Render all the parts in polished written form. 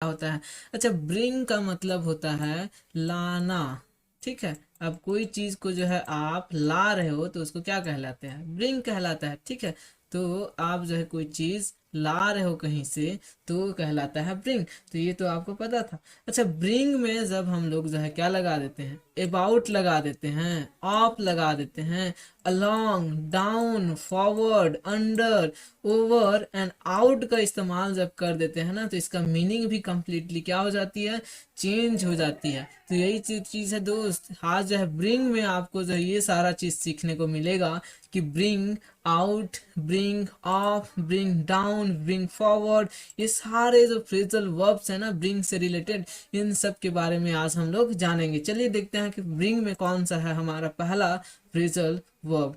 क्या होता है। अच्छा, ब्रिंग का मतलब होता है लाना। ठीक है, अब कोई चीज को जो है आप ला रहे हो तो उसको क्या कहलाते हैं, ब्रिंग कहलाता है। ठीक है, तो आप जो है कोई चीज ला रहे हो कहीं से तो कहलाता है ब्रिंग। तो ये तो आपको पता था। अच्छा, ब्रिंग में जब हम लोग जो है क्या लगा देते हैं, अबाउट लगा देते हैं, ऑफ लगा देते हैं, along, down, forward, under, over and out का इस्तेमाल जब कर देते हैं ना, तो इसका मीनिंग भी कंप्लीटली क्या हो जाती है, चेंज हो जाती है। तो यही चीज है दोस्त, आज जो है ब्रिंग में आपको जो है ये सारा चीज सीखने को मिलेगा कि bring out, bring of, bring down, bring forward, ये सारे जो फ्रेजल वर्ब्स है ना ब्रिंग से रिलेटेड, इन सब के बारे में आज हम लोग जानेंगे। चलिए देखते हैं कि ब्रिंग में कौन सा है हमारा पहला फ्रेजल वर्ब।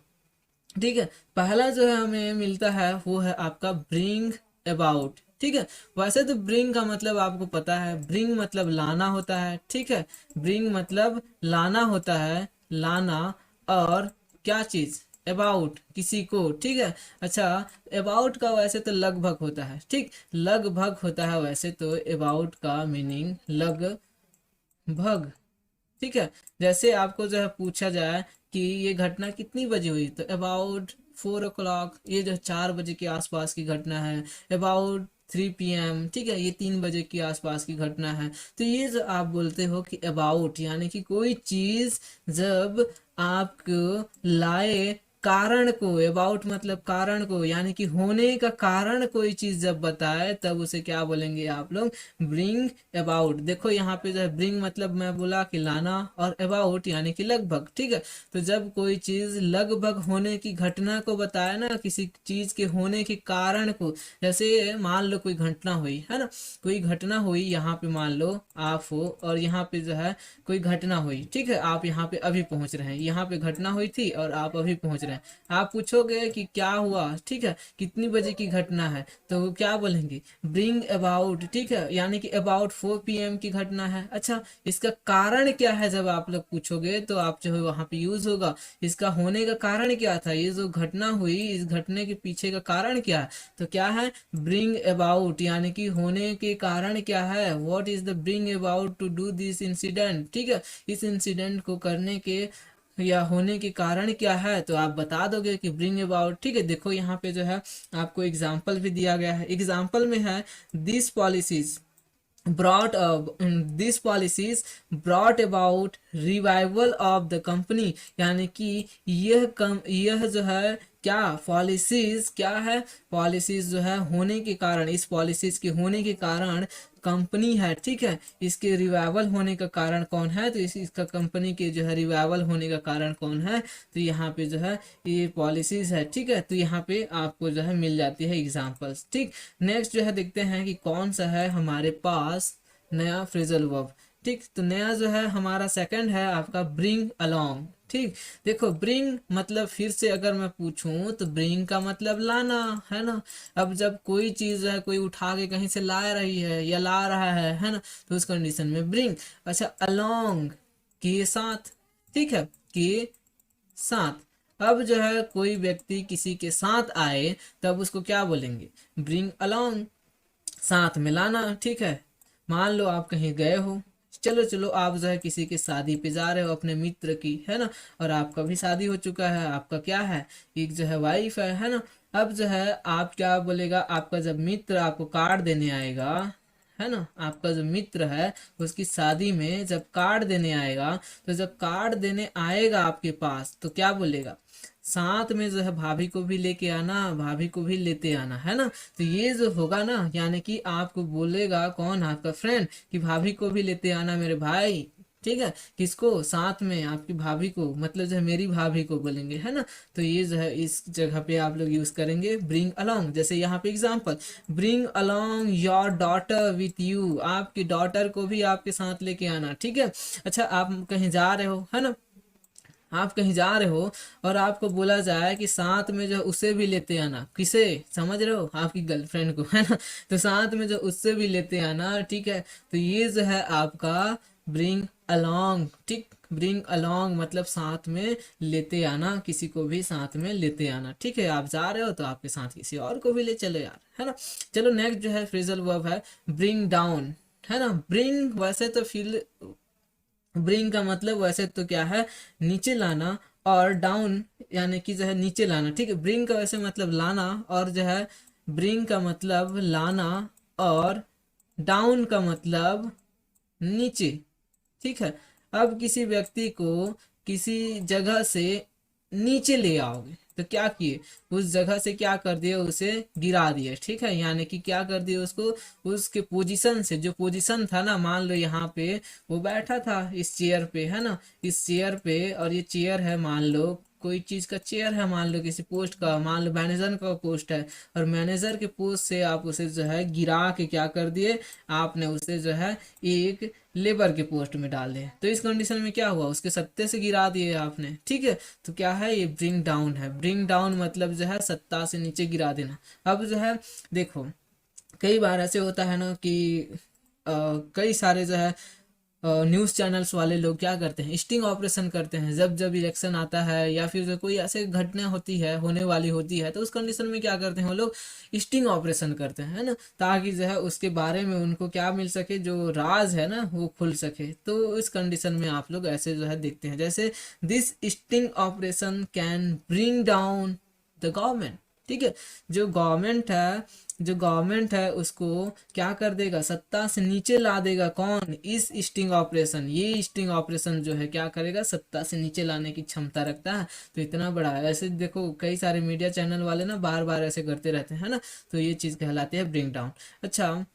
ठीक है, पहला जो है हमें मिलता है वो है आपका ब्रिंग अबाउट। ठीक है, वैसे तो ब्रिंग का मतलब आपको पता है, ब्रिंग मतलब लाना होता है। ठीक है, ब्रिंग मतलब लाना होता है, लाना, और क्या चीज, अबाउट, किसी को। ठीक है, अच्छा, अबाउट का वैसे तो लगभग होता है। ठीक, लगभग होता है वैसे तो अबाउट का मीनिंग लगभग। ठीक है, जैसे आपको जो है पूछा जाए कि ये घटना कितनी बजे हुई, तो अबाउट 4 o'clock, ये जो 4 बजे के आसपास की घटना है। अबाउट 3 PM, ठीक है, ये 3 बजे के आसपास की घटना है। तो ये जो आप बोलते हो कि अबाउट यानी कि कोई चीज जब आपको लाए कारण को, अबाउट मतलब कारण को, यानी कि होने का कारण कोई चीज जब बताए तब उसे क्या बोलेंगे आप लोग, ब्रिंग अबाउट। देखो यहाँ पे जो है ब्रिंग मतलब मैं बोला कि लाना, और अबाउट यानी कि लगभग। ठीक है, तो जब कोई चीज लगभग होने की घटना को बताए ना, किसी चीज के होने के कारण को, जैसे मान लो कोई घटना हुई है ना, कोई घटना हुई यहाँ पे, मान लो आप हो और यहाँ पे जो है कोई घटना हुई। ठीक है, आप यहाँ पे अभी पहुंच रहे हैं, यहाँ पे घटना हुई थी और आप अभी पहुंच रहे हैं। आप पूछोगे कि क्या हुआ, ठीक है, कितनी बजे की घटना है, तो वो क्या बोलेंगे, ब्रिंग अबाउट। ठीक है, यानी कि अबाउट 4 PM की घटना है। अच्छा, इसका कारण क्या है जब आप लोग पूछोगे तो आप जो है वहां पे यूज होगा, इसका होने का कारण क्या था, ये जो घटना हुई इस घटने के पीछे का कारण क्या है, तो क्या है, ब्रिंग अबाउट, यानी कि होने के कारण क्या है, what is the bring about to do this incident. ठीक है, इस इंसिडेंट को करने के या होने के कारण क्या है, तो आप बता दोगे कि ब्रिंग अबाउट। ठीक है, देखो यहाँ पे जो है आपको एग्जाम्पल भी दिया गया है। एग्जाम्पल में है, this policies brought these policies brought about revival of the company, यानी कि यह जो है क्या, पॉलिसीज क्या है, पॉलिसीज जो है होने के कारण, इस पॉलिसीज के होने के कारण कंपनी है। ठीक है, इसके रिवाइवल होने का कारण कौन है, तो इसका कंपनी के जो है रिवाइवल होने का कारण कौन है, तो यहाँ पे जो है ये पॉलिसीज है। ठीक है, तो यहाँ पे आपको जो है मिल जाती है एग्जांपल्स। ठीक, नेक्स्ट जो है देखते हैं कि कौन सा है हमारे पास नया फ्रेजल वर्ब। ठीक, तो नया जो है हमारा सेकंड है आपका ब्रिंग अलोंग। ठीक, देखो ब्रिंग मतलब फिर से अगर मैं पूछूं तो ब्रिंग का मतलब लाना है ना। अब जब कोई चीज है, कोई उठा के कहीं से ला रही है या ला रहा है ना, तो उस कंडीशन में ब्रिंग। अच्छा, अलोंग, के साथ। ठीक है, के साथ। अब जो है कोई व्यक्ति किसी के साथ आए तब उसको क्या बोलेंगे, ब्रिंग अलोंग, साथ में लाना। ठीक है, मान लो आप कहीं गए हो, चलो चलो आप जो है किसी की शादी पे जा रहे हो अपने मित्र की, है ना, और आपका भी शादी हो चुका है, आपका क्या है, एक जो है वाइफ है ना। अब जो है आप क्या बोलेगा, आपका जब मित्र आपको कार्ड देने आएगा, है ना, आपका जो मित्र है उसकी शादी में जब कार्ड देने आएगा, तो जब कार्ड देने आएगा आपके पास तो क्या बोलेगा, साथ में जो है भाभी को भी लेके आना, भाभी को भी लेते आना, है ना। तो ये जो होगा ना, यानी कि आपको बोलेगा कौन, आपका फ्रेंड, कि भाभी को भी लेते आना मेरे भाई। ठीक है, किसको, साथ में आपकी भाभी को, मतलब जो है मेरी भाभी को बोलेंगे, है ना। तो ये जो है इस जगह पे आप लोग यूज करेंगे ब्रिंग अलोंग। जैसे यहाँ पे example, bring along your daughter with you, आपकी डॉटर को भी आपके साथ लेके आना। ठीक है, अच्छा आप कहीं जा रहे हो, है ना, आप कहीं जा रहे हो और आपको बोला जाए कि साथ में जो उसे भी लेते आना, किसे, समझ रहे हो, आपकी गर्लफ्रेंड को, है ना, तो साथ में जो उससे भी लेते आना। ठीक है, तो ये जो है आपका ब्रिंग अलोंग। ठीक, ब्रिंग अलोंग मतलब साथ में लेते आना, किसी को भी साथ में लेते आना। ठीक है, आप जा रहे हो तो आपके साथ किसी और को भी ले चलो यार, है ना। चलो नेक्स्ट जो है फ्रेजल वर्ब है ब्रिंग डाउन। है ना। ब्रिंग वैसे तो फील, ब्रिंग का मतलब वैसे तो क्या है, नीचे लाना, और डाउन यानी कि जो है नीचे लाना, ठीक है। ब्रिंग का वैसे मतलब लाना, और जो है ब्रिंग का मतलब लाना, और डाउन का मतलब नीचे, ठीक है। अब किसी व्यक्ति को किसी जगह से नीचे ले आओगे तो क्या किए, उस जगह से क्या कर दिए, उसे गिरा दिए, ठीक है। यानी कि क्या कर दिए उसको, उसके पोजीशन से, जो पोजीशन था ना, मान लो यहाँ पे वो बैठा था इस चेयर पे, है ना, इस चेयर पे, और ये चेयर है, मान लो कोई चीज का चेयर है, मान लो किसी पोस्ट का, मान लो मैनेजर का पोस्ट है, और मैनेजर के पोस्ट से आप उसे जो है गिरा के क्या कर दिए, आपने उसे जो है एक लेबर के पोस्ट में डाल दिए। तो इस कंडीशन में क्या हुआ, उसके सत्ते से गिरा दिए आपने, ठीक है। तो क्या है, ये ब्रिंग डाउन है। ब्रिंग डाउन मतलब जो है सत्ता से नीचे गिरा देना। अब जो है देखो, कई बार ऐसे होता है ना कि कई सारे जो है न्यूज़ चैनल्स वाले लोग क्या करते हैं, स्टिंग ऑपरेशन करते हैं। जब जब इलेक्शन आता है या फिर जो कोई ऐसे घटना होती है, होने वाली होती है, तो उस कंडीशन में क्या करते हैं वो लोग, स्टिंग ऑपरेशन करते हैं, है ना, ताकि जो है उसके बारे में उनको क्या मिल सके, जो राज है ना वो खुल सके। तो इस कंडीशन में आप लोग ऐसे जो है देखते हैं, जैसे this sting operation can bring down the government, ठीक है। जो गवर्नमेंट है, जो गवर्नमेंट है उसको क्या कर देगा, सत्ता से नीचे ला देगा। कौन, इस स्टिंग ऑपरेशन, ये स्टिंग ऑपरेशन जो है क्या करेगा, सत्ता से नीचे लाने की क्षमता रखता है। तो इतना बड़ा है। ऐसे देखो कई सारे मीडिया चैनल वाले ना बार बार ऐसे करते रहते हैं, है ना। तो ये चीज़ कहलाती है ब्रिंग डाउन। अच्छा,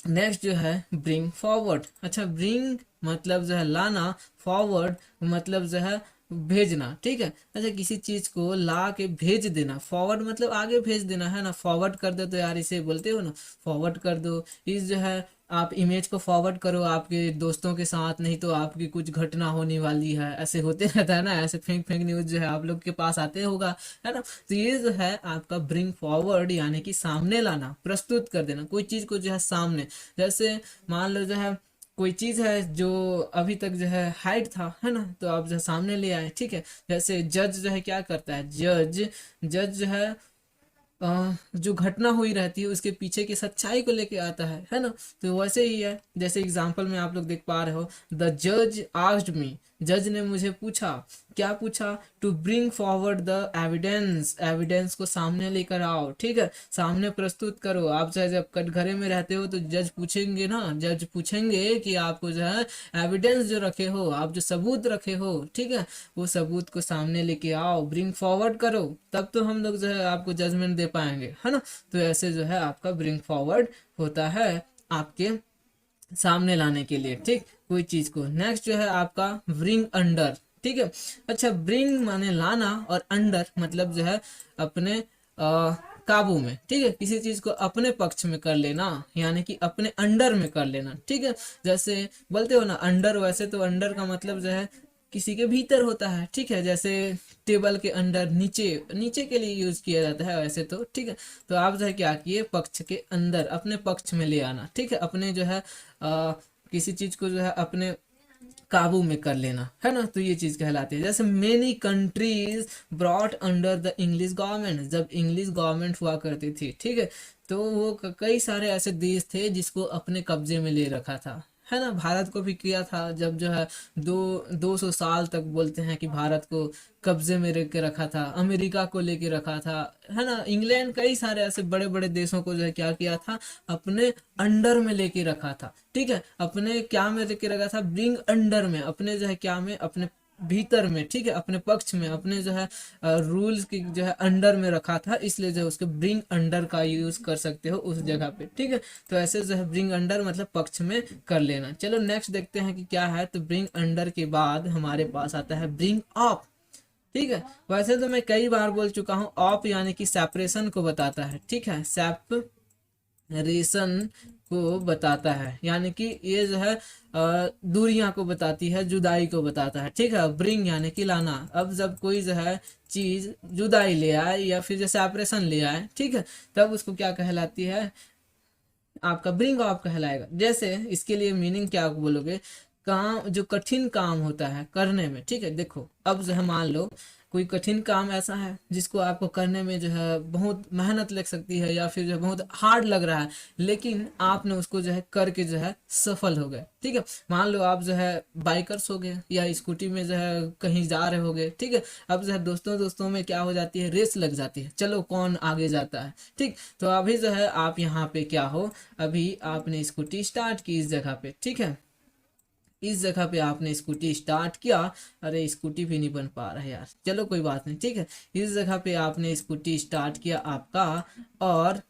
नेक्स्ट जो है ब्रिंग फॉरवर्ड। अच्छा, ब्रिंग मतलब जो है लाना, फॉरवर्ड मतलब जो है भेजना, ठीक है। अच्छा, किसी चीज को ला के भेज देना, फॉरवर्ड मतलब आगे भेज देना, है ना। फॉरवर्ड कर दो तो यार इसे बोलते हो ना, फॉरवर्ड कर दो। इस जो है आप इमेज को फॉरवर्ड करो आपके दोस्तों के साथ, नहीं तो आपकी कुछ घटना होने वाली है, ऐसे होते रहता है ना, ऐसे फेक फेक न्यूज जो है आप लोग के पास आते होगा, है ना। तो ये जो है आपका ब्रिंग फॉरवर्ड, यानी कि सामने लाना, प्रस्तुत कर देना कोई चीज को जो है सामने। जैसे मान लो जो है कोई चीज है जो अभी तक जो है हाइड था, है ना, तो आप जो है सामने ले आए, ठीक है। जैसे जज जो है क्या करता है, जज जज जो है जो घटना हुई रहती है उसके पीछे की सच्चाई को लेके आता है ना। तो वैसे ही है, जैसे एग्जांपल में आप लोग देख पा रहे हो, द जज आस्क्ड मी, जज ने मुझे पूछा, क्या पूछा, to bring forward the evidence, evidence को सामने लेकर आओ, ठीक है, सामने प्रस्तुत करो। आप चाहे जब कटघरे में रहते हो तो जज पूछेंगे ना, जज पूछेंगे कि आपको जो है एविडेंस जो रखे हो, आप जो सबूत रखे हो, ठीक है, वो सबूत को सामने लेके आओ, ब्रिंग फॉरवर्ड करो, तब तो हम लोग जो है आपको जजमेंट दे पाएंगे, है ना। तो ऐसे जो है आपका ब्रिंग फॉरवर्ड होता है आपके सामने लाने के लिए, ठीक, कोई चीज को। नेक्स्ट जो है आपका ब्रिंग अंडर, ठीक है। अच्छा, ब्रिंग माने लाना, और अंडर मतलब जो है अपने काबू में, ठीक है, किसी चीज को अपने पक्ष में कर लेना, यानी कि अपने अंडर में कर लेना, ठीक है। जैसे बोलते हो ना अंडर, वैसे तो अंडर का मतलब जो है किसी के भीतर होता है, ठीक है। जैसे टेबल के अंडर, नीचे, नीचे के लिए यूज किया जाता है वैसे तो, ठीक है। तो आप जो है क्या किए, पक्ष के अंदर, अपने पक्ष में ले आना, ठीक है, अपने जो है किसी चीज को जो है अपने काबू में कर लेना, है ना। तो ये चीज कहलाती है। जैसे many countries brought under the English government, जब इंग्लिश गवर्नमेंट हुआ करती थी, ठीक है, तो वो कई सारे ऐसे देश थे जिसको अपने कब्जे में ले रखा था, है ना। भारत को भी किया था, जब जो है 200 साल तक बोलते हैं कि भारत को कब्जे में लेके रखा था, अमेरिका को लेके रखा था, है ना। इंग्लैंड, कई सारे ऐसे बड़े बड़े देशों को जो है क्या किया था, अपने अंडर में लेके रखा था, ठीक है। अपने क्या में लेके रखा था, ब्रिंग अंडर में, अपने जो है क्या में, अपने भीतर में, ठीक है, अपने पक्ष में, अपने जो है रूल्स की जो है अंडर में रखा था, इसलिए जो है उसके ब्रिंग अंडर का यूज कर सकते हो उस जगह पे, ठीक है। तो ऐसे जो है ब्रिंग अंडर मतलब पक्ष में कर लेना। चलो नेक्स्ट देखते हैं कि क्या है। तो ब्रिंग अंडर के बाद हमारे पास आता है ब्रिंग अप, ठीक है। वैसे तो मैं कई बार बोल चुका हूँ, ऑफ यानी कि सेपरेशन को बताता है, ठीक है, सेपरेशन को बताता है, यानी कि ये जो है दूरियां को बताती है, जुदाई को बताता है, ठीक है। ब्रिंग यानी कि लाना। अब जब कोई जो है चीज जुदाई ले आए या फिर जो सेपरेशन ले आए, ठीक है, तब उसको क्या कहलाती है, आपका ब्रिंग अप कहलाएगा। जैसे इसके लिए मीनिंग क्या बोलोगे, काम जो कठिन काम होता है करने में, ठीक है। देखो अब जो है मान लो कोई कठिन काम ऐसा है जिसको आपको करने में जो है बहुत मेहनत लग सकती है या फिर जो है बहुत हार्ड लग रहा है, लेकिन आपने उसको जो है करके जो है सफल हो गए। ठीक है, मान लो आप जो है बाइकर्स हो गए या स्कूटी में जो है कहीं जा रहे होगे। ठीक है, अब जो है दोस्तों दोस्तों में क्या हो जाती है, रेस लग जाती है, चलो कौन आगे जाता है। ठीक, तो अभी जो है आप यहाँ पे क्या हो, अभी आपने स्कूटी स्टार्ट की इस जगह पे। ठीक है, इस जगह पे आपने स्कूटी स्टार्ट किया। अरे स्कूटी भी नहीं बन पा रहा है यार, चलो कोई बात नहीं। ठीक है, इस जगह पे आपने स्कूटी स्टार्ट किया आपका, और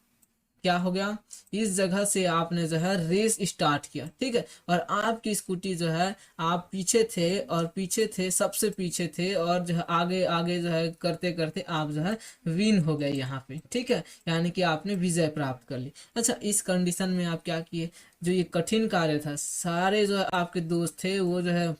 क्या हो गया, इस जगह से आपने जो है रेस स्टार्ट किया। ठीक है, और आपकी स्कूटी जो है, आप पीछे थे और पीछे थे, सबसे पीछे थे, और जो है आगे आगे जो है करते करते आप जो है विन हो गए यहाँ पे। ठीक है, यानी कि आपने विजय प्राप्त कर ली। अच्छा, इस कंडीशन में आप क्या किए, जो ये कठिन कार्य था, सारे जो है आपके दोस्त थे वो जो है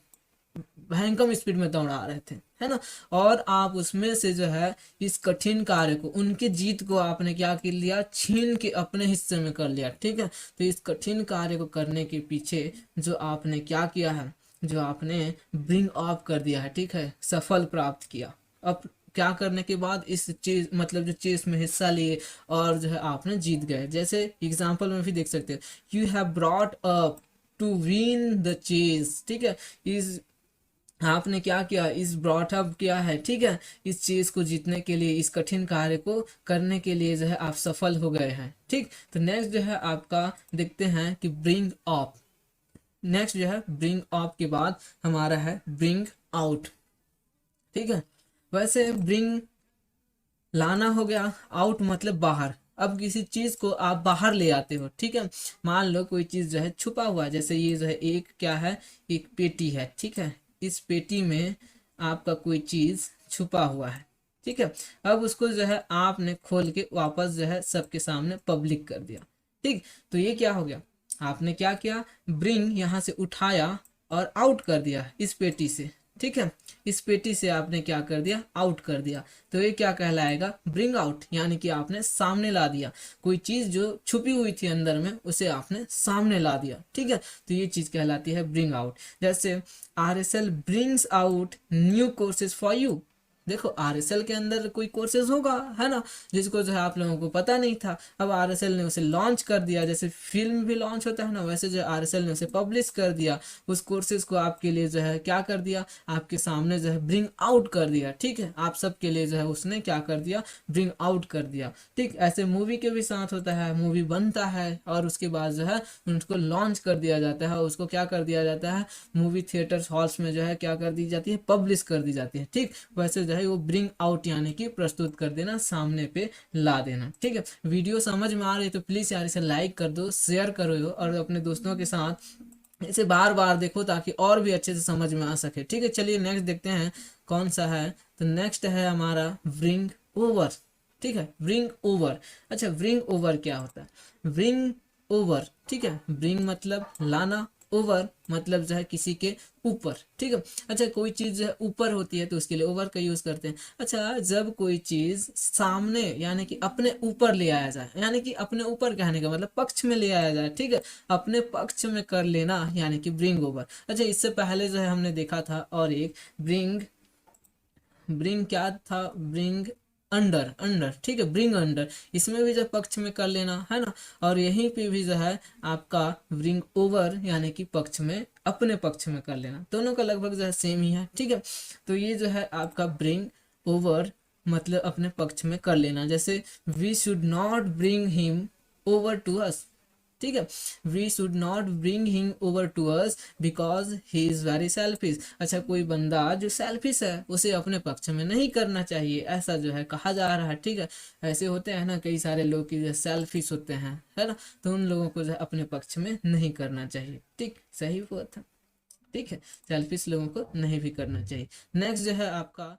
भयंकर स्पीड में दौड़ा रहे थे, है ना, और आप उसमें से जो है इस कठिन कार्य को, उनकी जीत को आपने क्या कर लिया, छीन के अपने हिस्से में कर लिया। ठीक है, तो इस कठिन कार्य को करने के पीछे जो आपने क्या किया है, जो आपने ब्रिंग अप कर दिया है। ठीक है, सफल प्राप्त किया। अब क्या करने के बाद इस चीज मतलब जो चेस में हिस्सा लिए और जो है आपने जीत गए। जैसे एग्जांपल में भी देख सकते हैं, you have brought up to win the chase. ठीक है, इस आपने क्या किया, इस ब्रॉट अप किया है। ठीक है, इस चीज को जीतने के लिए, इस कठिन कार्य को करने के लिए जो है आप सफल हो गए हैं। ठीक, तो नेक्स्ट जो है आपका देखते हैं कि ब्रिंग अप। नेक्स्ट जो है ब्रिंग अप के बाद हमारा है ब्रिंग आउट। ठीक है, वैसे ब्रिंग लाना हो गया, आउट मतलब बाहर। अब किसी चीज को आप बाहर ले आते हो। ठीक है, मान लो कोई चीज जो है छुपा हुआ है, जैसे ये जो है एक क्या है, एक पेटी है। ठीक है, इस पेटी में आपका कोई चीज छुपा हुआ है। ठीक है, अब उसको जो है आपने खोल के वापस जो है सबके सामने पब्लिक कर दिया। ठीक, तो ये क्या हो गया, आपने क्या किया, ब्रिंग यहाँ से उठाया और आउट कर दिया इस पेटी से। ठीक है, इस पेटी से आपने क्या कर दिया, आउट कर दिया। तो ये क्या कहलाएगा, ब्रिंग आउट, यानी कि आपने सामने ला दिया। कोई चीज जो छुपी हुई थी अंदर में, उसे आपने सामने ला दिया। ठीक है, तो ये चीज कहलाती है ब्रिंग आउट। जैसे RSL brings out new courses for you. देखो RSL के अंदर कोई कोर्सेज होगा, है ना, जिसको जो है आप लोगों को पता नहीं था, अब RSL ने उसे लॉन्च कर दिया। जैसे फिल्म भी लॉन्च होता है ना, वैसे जो RSL ने उसे पब्लिश कर दिया। उस कोर्सेज को आपके लिए जो है क्या कर दिया, आपके सामने जो है ब्रिंग आउट कर दिया। ठीक है, आप सबके लिए जो है उसने क्या कर दिया, ब्रिंग आउट कर दिया। ठीक, ऐसे मूवी के भी साथ होता है, मूवी बनता है और उसके बाद जो है उनको लॉन्च कर दिया जाता है, उसको क्या कर दिया जाता है, मूवी थिएटर्स हॉल्स में जो है क्या कर दी जाती है, पब्लिश कर दी जाती है। ठीक, वैसे जो है वो ब्रिंग आउट यानी कि प्रस्तुत कर देना, सामने पे ला देना। ठीक है, वीडियो समझ में आ रही है तो प्लीज यार इसे लाइक कर दो, शेयर करो और अपने दोस्तों के साथ इसे बार बार देखो ताकि और भी अच्छे से समझ में आ सके। ठीक है, चलिए नेक्स्ट देखते हैं कौन सा है। तो नेक्स्ट है हमारा ब्रिंग ओवर। ठीक है, ब्रिंग ओवर। अच्छा, ब्रिंग ओवर क्या होता है, ब्रिंग ओवर। ठीक है, ब्रिंग मतलब लाना, ओवर मतलब जो है किसी के ऊपर। ठीक है, अच्छा कोई चीज जो है ऊपर होती है तो उसके लिए ओवर का यूज करते हैं। अच्छा, जब कोई चीज सामने यानी कि अपने ऊपर ले आया जाए, यानी कि अपने ऊपर कहने का मतलब पक्ष में ले आया जाए। ठीक है, अपने पक्ष में कर लेना यानी कि ब्रिंग ओवर। अच्छा, इससे पहले जो है हमने देखा था और एक ब्रिंग, ब्रिंग क्या था, ब्रिंग अंडर, अंडर। ठीक है, ब्रिंग अंडर, इसमें भी जो पक्ष में कर लेना, है ना, और यहीं पे भी जो है आपका ब्रिंग ओवर यानी कि पक्ष में, अपने पक्ष में कर लेना, दोनों का लगभग जो है सेम ही है। ठीक है, तो ये जो है आपका ब्रिंग ओवर मतलब अपने पक्ष में कर लेना। जैसे we should not bring him over to us. ठीक है, we should not bring him over to us because he is very selfish. अच्छा, कोई बंदा जो सेल्फिश है उसे अपने पक्ष में नहीं करना चाहिए, ऐसा जो है कहा जा रहा है। ठीक है, ऐसे होते हैं ना कई सारे लोग की जो सेल्फिश होते हैं, है ना, तो उन लोगों को जो है अपने पक्ष में नहीं करना चाहिए। ठीक, सही हुआ था। ठीक है, सेल्फिश लोगों को नहीं भी करना चाहिए। नेक्स्ट जो है आपका